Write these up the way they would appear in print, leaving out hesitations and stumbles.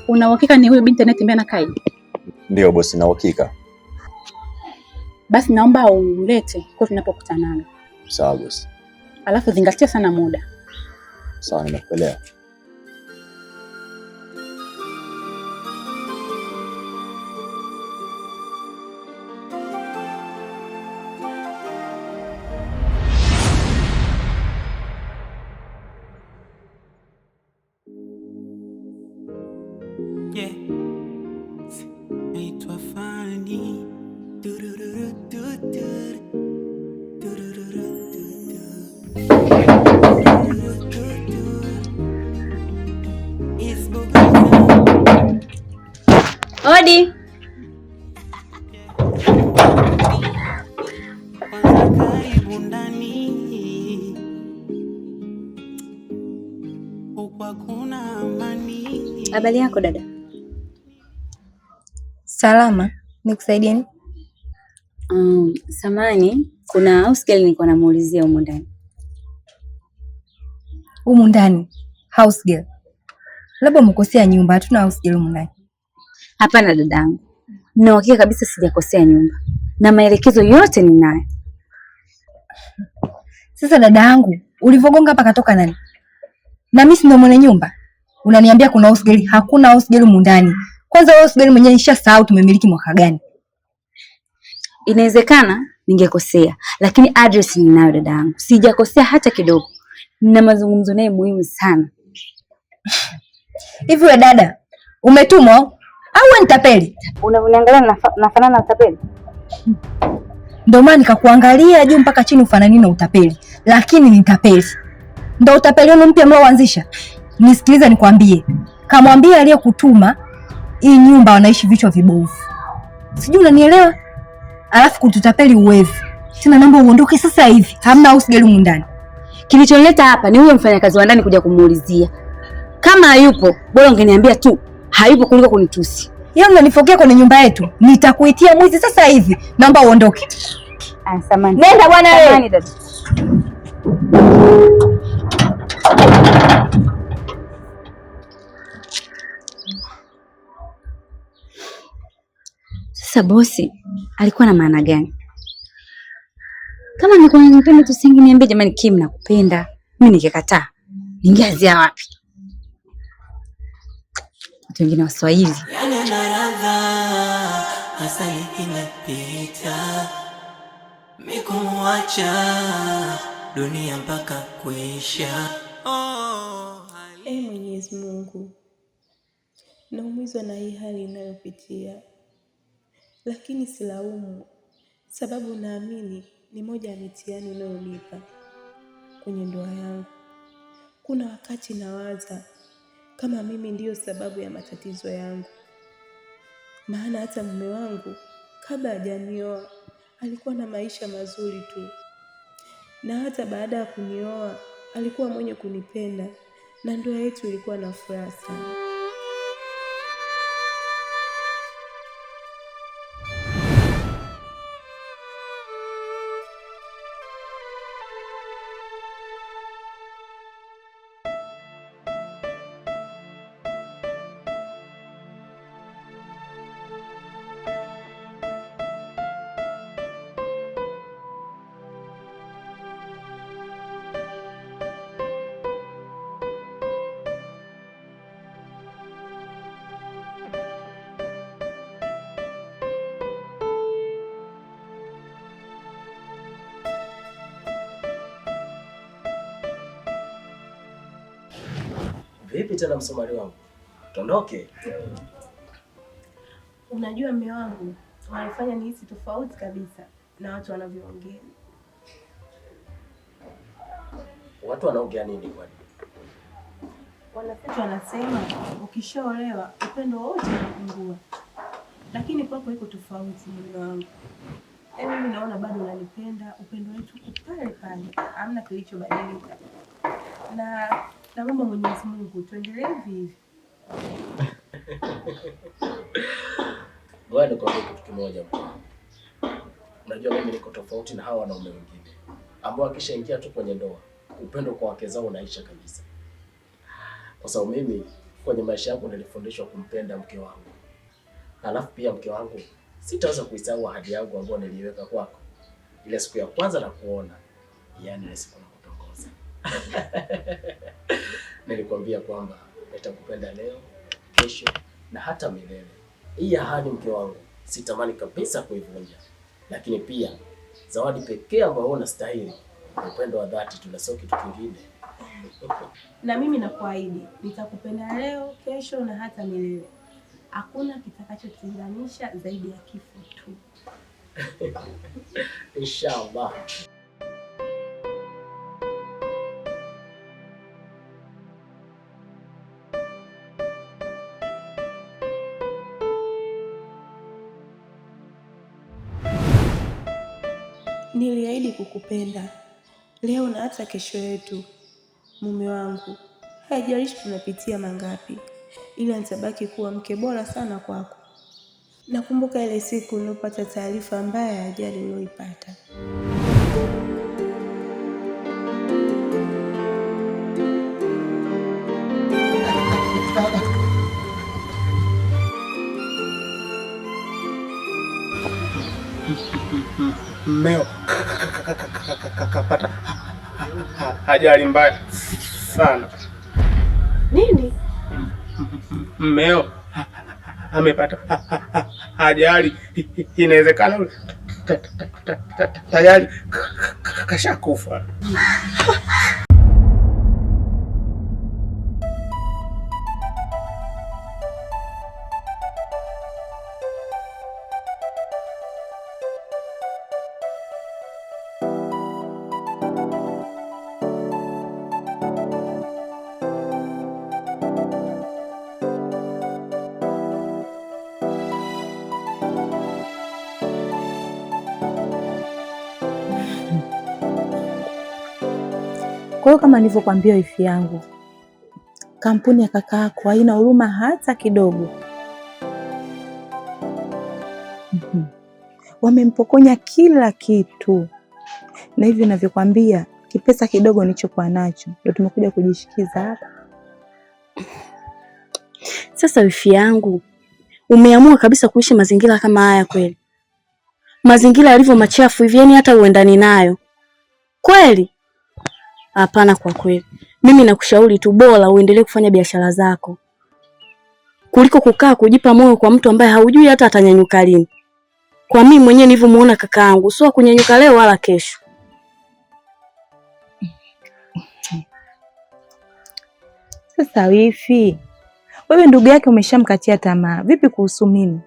Una uhakika ni huyu binti anayetembea na Kai? Ndio bosi, na uhakika. Basi naomba umlete kwa tunapokutana. Sawa bosi. Alafu zingatia sana muda. Sawa, nimekuelewa. Odi. Habari yako dada? Salama, nikusaidie nini? Samani, kuna house girl nilikuwa namuulizia huko ndani. Huko ndani? House girl? Labda umekosea nyumba, hatuna house girl huko ndani. Hapana dadangu. Na uhakika kabisa sijakosea nyumba. Na maelekezo yote ninayo. Sasa dadangu, ulivogonga hapa katoka nani? Na mimi si ndo mwenye nyumba. Unaniambia kuna house girl? Hakuna house girl huko ndani. Kwanza house girl mwenyewe nishasahau tumemiliki mwaka gani. Inawezekana ningekosea, lakini address ninayo dadangu. Sijakosea hata kidogo. Nina mazungumzo naye muhimu sana. Hivi wewe dada, umetumwa au nitapeli? Unaniangalia nafanana na utapeli? Ndio maana nikakuangalia juu mpaka chini ufanani na utapeli. Lakini nitapeli. Ndio utapeli wenu mpya mlioanzisha. Nisikilize nikwambie. Kamwambie aliyekutuma hii nyumba wanaishi vichwa vibovu. Sijui unanielewa? Alafu kututapeli uwevu. Tena naomba uondoke sasa hivi. Hamna house girl huko ndani. Kilichonileta hapa ni huyo mfanyakazi wa ndani kuja kumuulizia. Kama hayupo, bora ungeniambia tu. Hayupo kuliko kunitusi. Yeye unanifokea kwenye nyumba yetu. Nitakuitia mwizi sasa hivi. Naomba uondoke. Samani. Nenda bwana wewe. Samani dada. Sasa bosi alikuwa na maana gani? Kama nilikuwa ninapenda tusingeniambia jamani Kim nakupenda. Mimi nikikataa. Ningeanzia wapi? Watu wengine Waswahili. Yana naradha asali imepita. Mikumwacha dunia mpaka kuisha. Mwenyezi Mungu, naumizwa na hii hali ninayopitia, lakini silaumu, sababu naamini ni moja ya mitihani unayonipa kwenye ndoa yangu. Kuna wakati nawaza kama mimi ndiyo sababu ya matatizo yangu, maana hata mume wangu kabla hajanioa alikuwa na maisha mazuri tu, na hata baada ya kunioa alikuwa mwenye kunipenda na ndoa yetu ilikuwa na furaha sana. Vipi tena msomali wangu? Tuondoke. Unajua mume wangu wanafanya nihisi tofauti kabisa na watu wanavyoongea. Watu wanaongea nini kwani? Wanasema ukishaolewa upendo wote unapungua. Lakini kwako iko tofauti mume wangu. Mimi naona bado unanipenda, upendo wetu uko pale pale. Hamna kilichobadilika. Na naomba Mwenyezi Mungu tuendelee hivi. Ngoja nikwambie kitu kimoja mkuu. Unajua mimi niko tofauti na hawa wanaume wengine ambao akishaingia tu kwenye ndoa upendo kwa wake zao unaisha kabisa. Kwa sababu mimi kwenye maisha yangu nilifundishwa kumpenda mke wangu. Alafu pia mke wangu, sitaweza kuisahau ahadi yangu ambayo niliweka kwako. Ile siku ya kwanza na kuona, yani ile siku nakutongoza. Nilikwambia kwamba nitakupenda leo, kesho na hata milele. Hii ahadi mke wangu, sitamani kabisa kuivunja. Lakini pia zawadi pekee ambayo unastahili ni upendo wa dhati tu, na sio kitu kingine. Na mimi nakuahidi nitakupenda leo, kesho na hata milele. Hakuna kitakachotenganisha zaidi ya kifo tu. Inshallah. Niliahidi kukupenda leo na hata kesho yetu, mume wangu. Haijalishi tunapitia mangapi, ila nitabaki kuwa mke bora sana kwako. Nakumbuka ile siku nilipata taarifa mbaya ya ajali uliyoipata. Mmeo kapata ajali mbaya sana. Nini? Mmeo amepata ajali, inawezekana tayari kashakufa. Kwa hiyo kama nilivyokuambia wifi yangu, kampuni ya kaka yako haina huruma hata kidogo. Wamempokonya kila kitu, na hivi ninavyokuambia, kipesa kidogo nilichokuwa nacho ndio tumekuja kujishikiza hapa. Sasa wifi yangu, umeamua kabisa kuishi mazingira kama haya kweli? Mazingira yalivyo machafu hivi, yani hata uendani nayo kweli? Hapana, kwa kweli mimi nakushauri tu bora uendelee kufanya biashara zako kuliko kukaa kujipa moyo kwa mtu ambaye haujui hata atanyanyuka lini. Kwa mimi mwenyewe nilivyomuona kakaangu, sio kunyanyuka leo wala kesho. Sasa wifi, wewe ndugu yake umeshamkatia tamaa, vipi kuhusu mimi?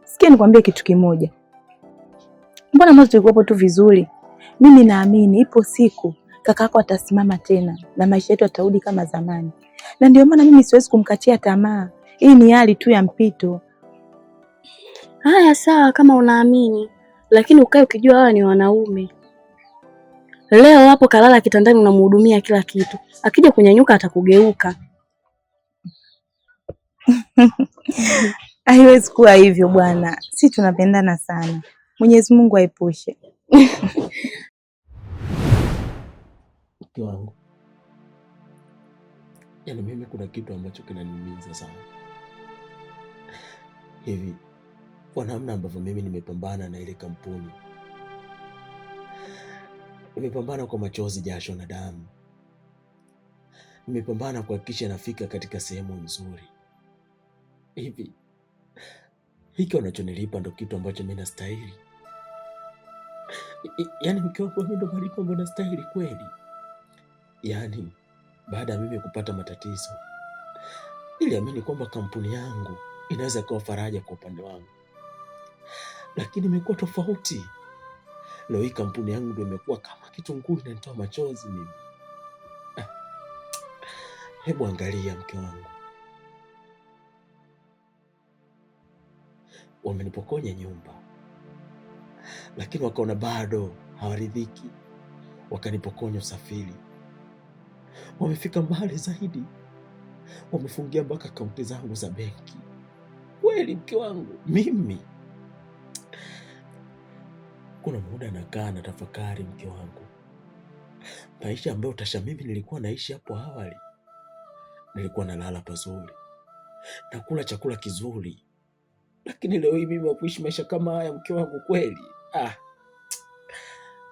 Sikia nikwambie kitu kimoja. Mbona mwanzo tulikuwa tu vizuri? Mimi naamini ipo siku kakako atasimama tena na maisha yetu yatarudi kama zamani. Na ndio maana mimi siwezi kumkatia tamaa. Hii ni hali tu ya mpito. Haya sawa kama unaamini, lakini ukae ukijua hawa ni wanaume. Leo hapo kalala kitandani unamhudumia kila kitu. Akija kunyanyuka atakugeuka. Haiwezi kuwa hivyo bwana. Si tunapendana sana. Mwenyezi Mungu aepushe. Mke wangu, yaani mimi kuna kitu ambacho kinaniumiza sana. Hivi kwa namna ambavyo mimi nimepambana na ile kampuni, nimepambana kwa machozi, jasho na damu, nimepambana kuhakikisha nafika katika sehemu nzuri. Hivi hiki unachonilipa ndo kitu ambacho mimi nastahili? Yaani mke wangu, mimi ndo malipo ambayo nastahili kweli? Yaani baada ya mimi kupata matatizo, niliamini kwamba kampuni yangu inaweza kuwa faraja kwa upande wangu, lakini imekuwa tofauti. Leo hii kampuni yangu ndio imekuwa kama kitunguu inanitoa machozi mimi. Hebu angalia mke wangu, wamenipokonya nyumba, lakini wakaona bado hawaridhiki, wakanipokonya usafiri. Wamefika mbali zaidi, wamefungia mpaka akaunti zangu za benki. Kweli mke wangu, mimi kuna muda nakaa na tafakari mke wangu, maisha ambayo tasha mimi nilikuwa naishi hapo awali nilikuwa nalala pazuri, nakula chakula kizuri, lakini leo hii mimi wakuishi maisha kama haya, mke wangu, kweli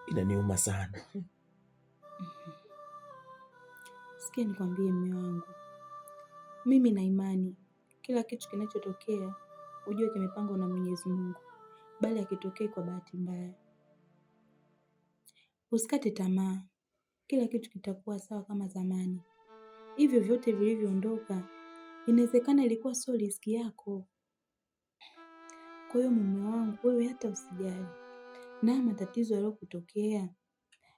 inaniuma sana. Sikia nikwambie mume wangu, mimi na imani kila kitu kinachotokea ujue kimepangwa na Mwenyezi Mungu, bali akitokea kwa bahati mbaya. Usikate tamaa, kila kitu kitakuwa sawa kama zamani. Hivyo vyote vilivyoondoka inawezekana ilikuwa sio riziki yako. Kwa hiyo mume wangu, wewe hata usijali, na matatizo yaliyokutokea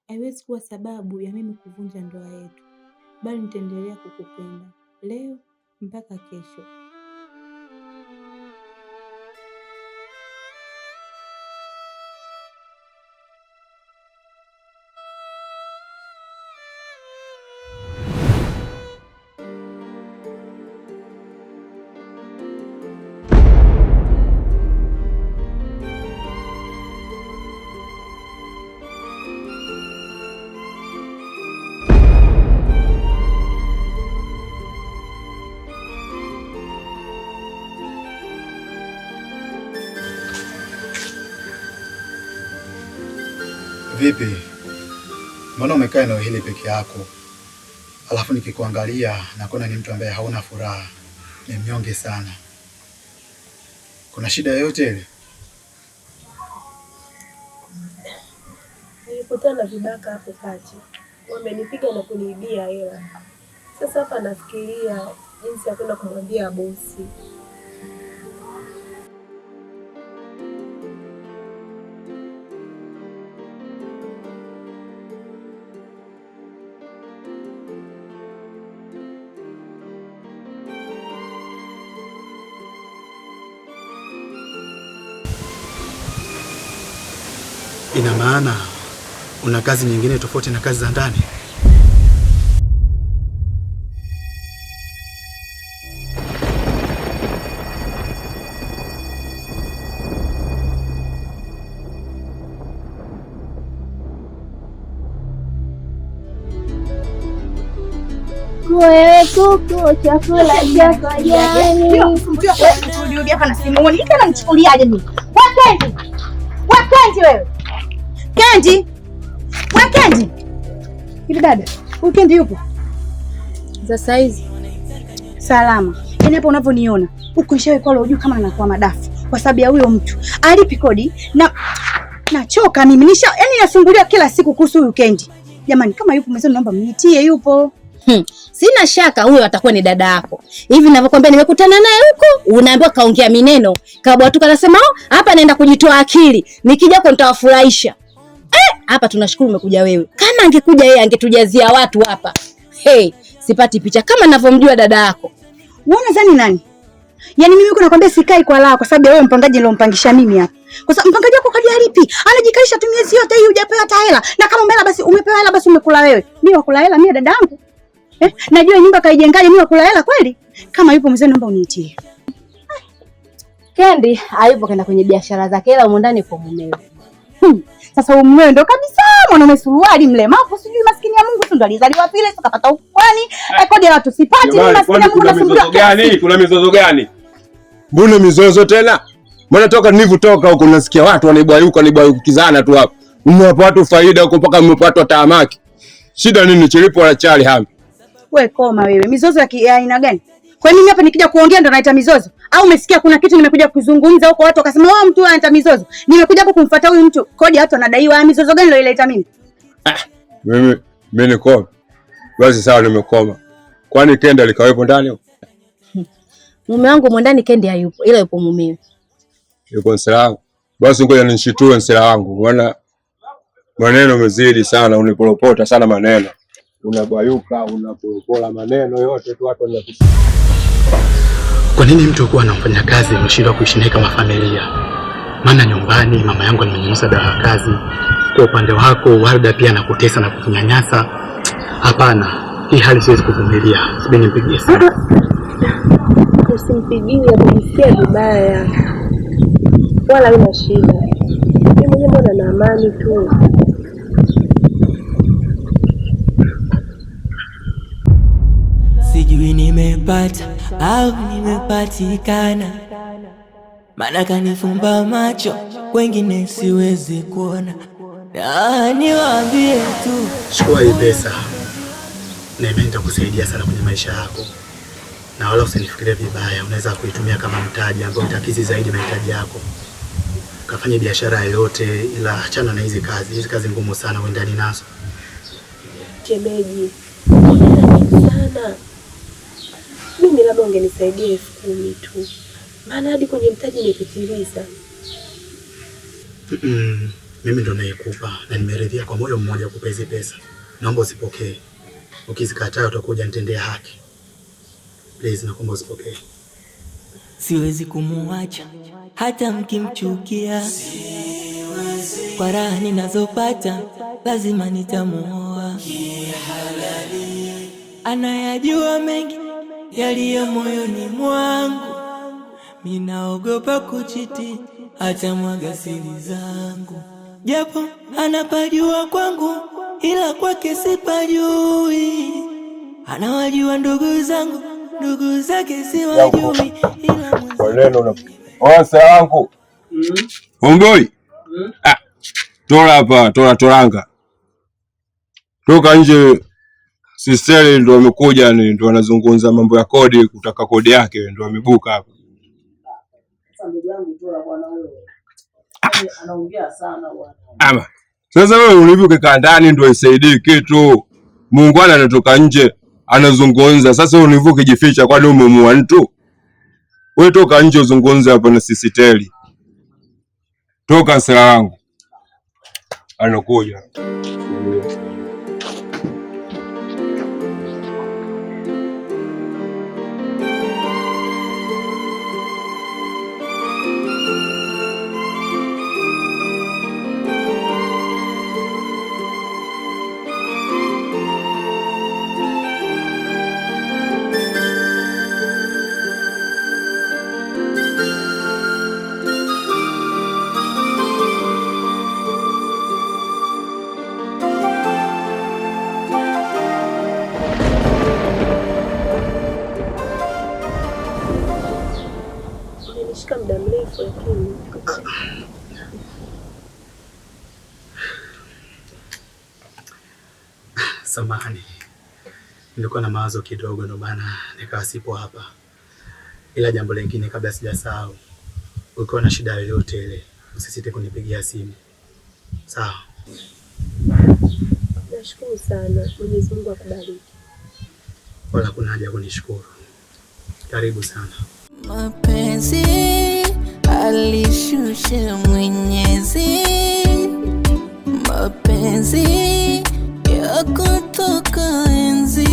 haiwezi kuwa sababu ya mimi kuvunja ndoa yetu, bali nitaendelea kukupenda leo mpaka kesho. Vipi? Mbona umekaa eneo hili peke yako? Alafu nikikuangalia nakuona ni mtu ambaye hauna furaha, ni mnyonge sana. Kuna shida yoyote ile? Nilikutana na vibaka hapo kati, wamenipiga na kuniibia hela. Sasa hapa nafikiria jinsi ya kwenda kumwambia bosi. Ina maana una kazi nyingine tofauti na kazi za ndani? Wewe kuku chakula chako jani. Namchukuliaje mimi? Kendi wewe. Kendi. Hivi dada, huyu Kendi yupo? Za saizi Salama. Yaani hapo unavyoniona, huko nishawekwa leo juu kama anakuwa madafu kwa sababu ya huyo mtu. Alipi kodi na nachoka mimi. Yaani nasungulia kila siku kuhusu huyu Kendi. Jamani, kama yupo mzee naomba mnitie yupo. Sina shaka huyo atakuwa ni dada yako. Hivi ninavyokuambia nimekutana naye huko, unaambiwa kaongea mineno. Kabwatuka anasema, hapa naenda kujitoa akili. Nikija huko nitawafurahisha." Hapa tunashukuru umekuja wewe. Kama angekuja yeye angetujazia watu hapa. Sipati picha kama ninavyomjua dada yako. Unaona zani nani? Yaani mimi huko nakwambia sikai kwa la kwa sababu ya wewe mpangaji nilompangisha mimi hapa. Kwa sababu mpangaji wako kaja alipi? Anajikaisha tu miezi yote hii hujapewa hata hela. Na kama umepewa basi umepewa hela basi umekula wewe. Mimi wakula hela mimi dada yangu. Najua nyumba kaijengaje mimi wakula hela kweli? Kama yupo mzee naomba uniitie. Kendi hayupo kaenda kwenye biashara zake, hela huko ndani kwa mumewe. Sasa mumewe ndo kabisa mwanaume suruali mlemavu sijui maskini ya Mungu ndo alizaliwa vile tukapata ukwani. Kodi watu sipati mimi maskini ya Mungu nasumbuliwa. Kuna mizozo gani? Mbona mizozo tena? Mbona toka nilivyotoka huko nasikia watu wanaibwayukizana tu hapo. Mmewapa watu faida huko mpaka mmepata taamaki. Shida nini chilipo wala chali hapa? Wewe koma wewe. Mizozo ya aina gani? Kwa nini hapa nikija kuongea ndo naita mizozo? Au umesikia kuna kitu nimekuja kuzungumza huko watu wakasema mtu anaita mizozo. Nimekuja hapo kumfuata huyu mtu. Kodi watu wanadaiwa mizozo gani ndio ileta mimi? Mimi nikoma. Basi sawa nimekoma. Kwani Kendi alikawepo ndani huko? Mume wangu ndani Kendi hayupo, ila yupo mumewe. Yupo nsela wangu. Basi ngoja nishitue nsela wangu. Maana maneno mezidi sana, uniporopota sana maneno. Unagwayuka, unaporopola maneno yote tu watu wanapita. Kwa nini mtu kuwa anamfanya kazi mshindwa kuishi naye kama familia? Maana nyumbani mama yangu amenyanyasa dawa kazi. Kwa upande wako Warda pia anakutesa na kukunyanyasa. Hapana, hii hali siwezi kuvumilia. Sibi nimpigie sana. Usimpigie kujisikia vibaya. Wala haina shida. Mimi mwenyewe na amani tu. Sijui sijui nimepata au nimepatikana, maana kanifumba macho wengine siwezi kuona. Niwaambie tu, chukua hii pesa na imeenda kusaidia sana kwenye maisha yako, na wala usinifikirie vibaya. Unaweza kuitumia kama mtaji ambao utakizi zaidi mahitaji yako. Kafanya biashara yoyote, ila achana na hizi kazi. Hizi kazi ngumu sana uendani nazo. Shemeji, sana. Mimi labda ungenisaidia 10,000 tu. Maana hadi kwenye mtaji nimepitiliza. Mimi ndo naikupa na nimeridhia kwa moyo mmoja kukupa hizi pesa. Naomba usipokee. Ukizikataa utakuja nitendea haki. Please, naomba usipokee. Siwezi kumuacha hata mkimchukia. Kwa raha ninazopata lazima nitamuoa. Anayajua mengi yaliyo moyoni mwangu. Minaogopa kuchiti hata mwaga siri zangu. Japo anapajua kwangu ila kwake sipajui. Anawajua ndugu zangu, ndugu zake siwajui. Kwa neno na wasa wangu. Ongoi. Tola hapa, toranga. Toka nje. Sisteri ndo amekuja, ndo anazungumza mambo ya kodi, kutaka kodi yake, ndo amebuka hapa. Sasa ndugu yangu tola bwana wewe. Anaongea sana bwana. Ama. Sasa wewe ulivyokaa ndani ndo isaidie kitu. Muungwana anatoka nje anazungumza. Sasa wewe ulivyokijificha kwani umemua mtu? Wewe toka nje uzungumze hapa na Sisteri. Toka sala wangu. Anakuja. Muda mrefu lakini samahani. Nilikuwa na mawazo kidogo ndo maana nikawa sipo hapa. Ila jambo lingine kabla sijasahau. Ukiwa na shida yoyote ile, usisite kunipigia simu. Sawa? Nashukuru sana. Mwenyezi Mungu akubariki. Wala kuna haja kunishukuru. Karibu sana. Mapenzi alishusha Mwenyezi, mapenzi ya kutoka enzi,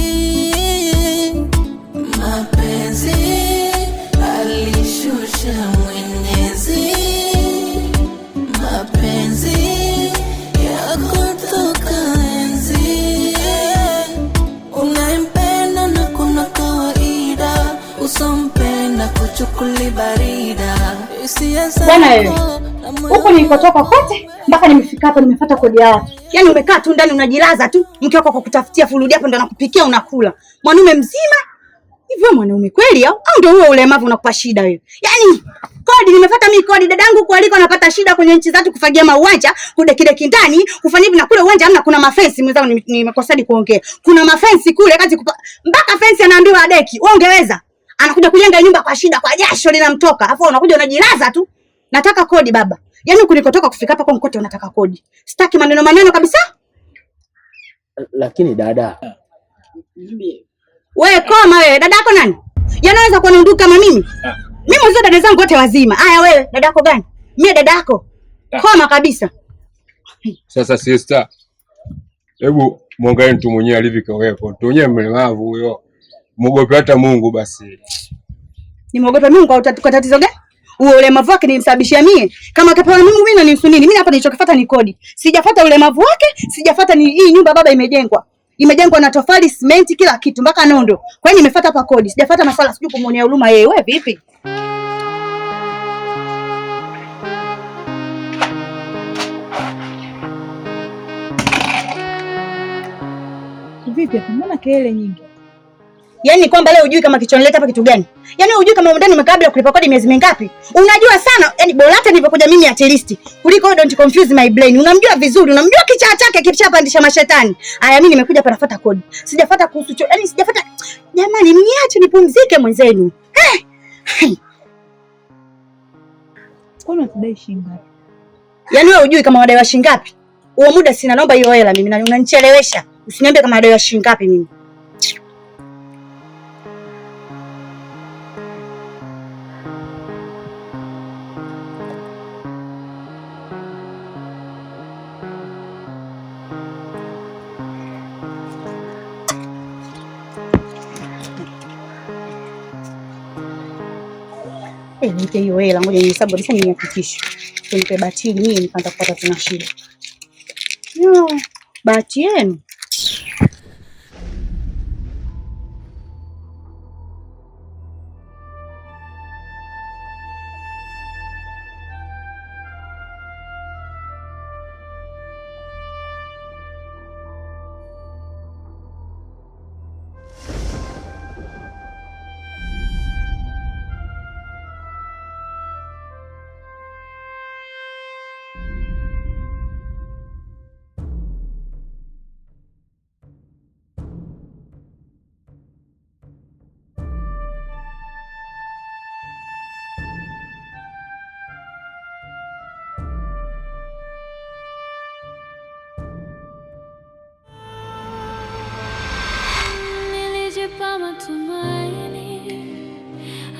mapenzi alishusha Mwenyezi, mapenzi ya kutoka enzi. Unampenda na kuna kawaida, usompenda kuchukuli barida. Bwana wewe, huko nilikotoka kote mpaka nimefika hapa nimefuata kodi yako. Yaani umekaa tu ndani unajilaza tu, mke wako kwa kutafutia furudi hapo ndo anakupikia unakula. Mwanaume mzima? Hivyo mwanaume kweli au ndio huo ulemavu unakupa shida wewe? Yaani kodi nimefuata mimi kodi, dadangu kwa aliko anapata shida kwenye nchi zetu kufagia mauwanja, kudekideki ndani, kufanya hivi na kule uwanja hamna, kuna mafensi mwenzangu nimekosadi kuongea. Kuna mafensi kule kazi mpaka fensi anaambiwa adeki. Wewe ungeweza? Anakuja kujenga nyumba kwa shida, kwa jasho linamtoka. Alafu unakuja unajilaza tu. Nataka kodi baba. Yaani kulikotoka kufika hapa kwa mkote unataka kodi. Sitaki maneno kabisa. Lakini dada. Wewe koma wewe, dada yako nani? Yanaweza kuwa ni ndugu kama mimi? Mimi mzee dada zangu wote wazima. Haya wewe, dada yako gani? Mimi dada yako. Koma kabisa. Sasa sister. Hebu mwangalie mtu mwenyewe alivyokuwepo. Mtu mwenyewe mlemavu huyo. Muogope hata Mungu basi. Nimwogope Mungu au kwa tatizo gani? Ule ulemavu wake nilisababishia mie. Kama kapewa Mungu mimi na nihusu nini? Mimi hapa nilichokifuata ni kodi. Sijafuata ulemavu wake, sijafuata ni hii nyumba baba imejengwa. Imejengwa na tofali, simenti, kila kitu mpaka nondo. Kwa hiyo nimefuata hapa kodi. Sijafuata masuala sijui kumuonea huruma yeye. Wewe vipi? Vipi? Mbona kelele nyingi? Yaani kwamba leo hujui kama kichonileta hapa kitu gani? Yaani hujui kama ndani umekaa bila kulipa kodi miezi mingapi? Unajua sana, yaani bora hata nilipokuja mimi at least. Kuliko don't confuse my brain. Unamjua vizuri, unamjua kichaa chake kipishapandisha mashetani. Aya mimi nimekuja hapa nafuata kodi. Sijafuata kuhusu yaani sijafuata. Jamani mniache nipumzike mwenzenu. Kwani unadai shilingi ngapi? Yaani wewe hujui kama wadai wa shilingi ngapi? Huo muda sina, naomba hiyo hela mimi na unanichelewesha. Usiniambie kama wadai wa shilingi ngapi mimi. Nipe hiyo hela, ngoja nihesabu kabisa nihakikishe. Nipe batili mimi nikaanza kupata tuna shida. Yo, bahati yenu.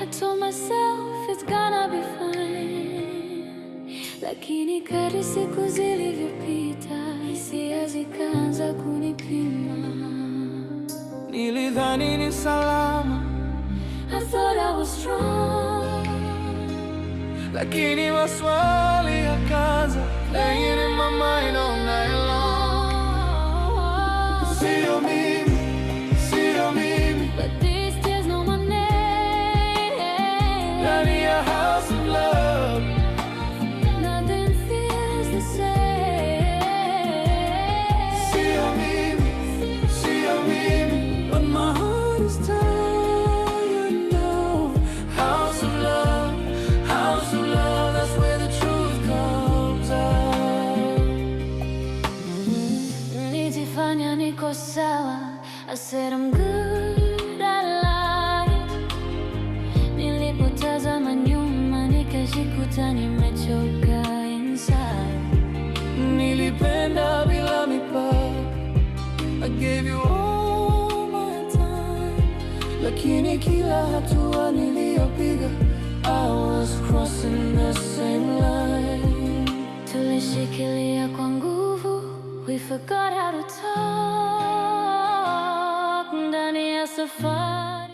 I told myself it's gonna be fine, lakini kadri siku zilivyopita hisia zikaanza kunipima. Nilidhani ni salama, I thought I was strong, lakini maswali yakaanza playing in my mind all night long. Sio mimi, sio mimi, but these tears know my name. Ndani ya house of love, nothing feels the same. Sio mimi, but my heart is tired now. House of love, that's where the truth comes out. Nijifanya niko sawa, I said I'm good, I lied. Nilipotazama nyuma nikajikuta nimechoka inside. Nilipenda bila mipaka, I gave you all my time, lakini kila hatua niliyopiga I was crossing the same line. Tulishikilia kwa nguvu, we forgot how to talk. Ndani ya safari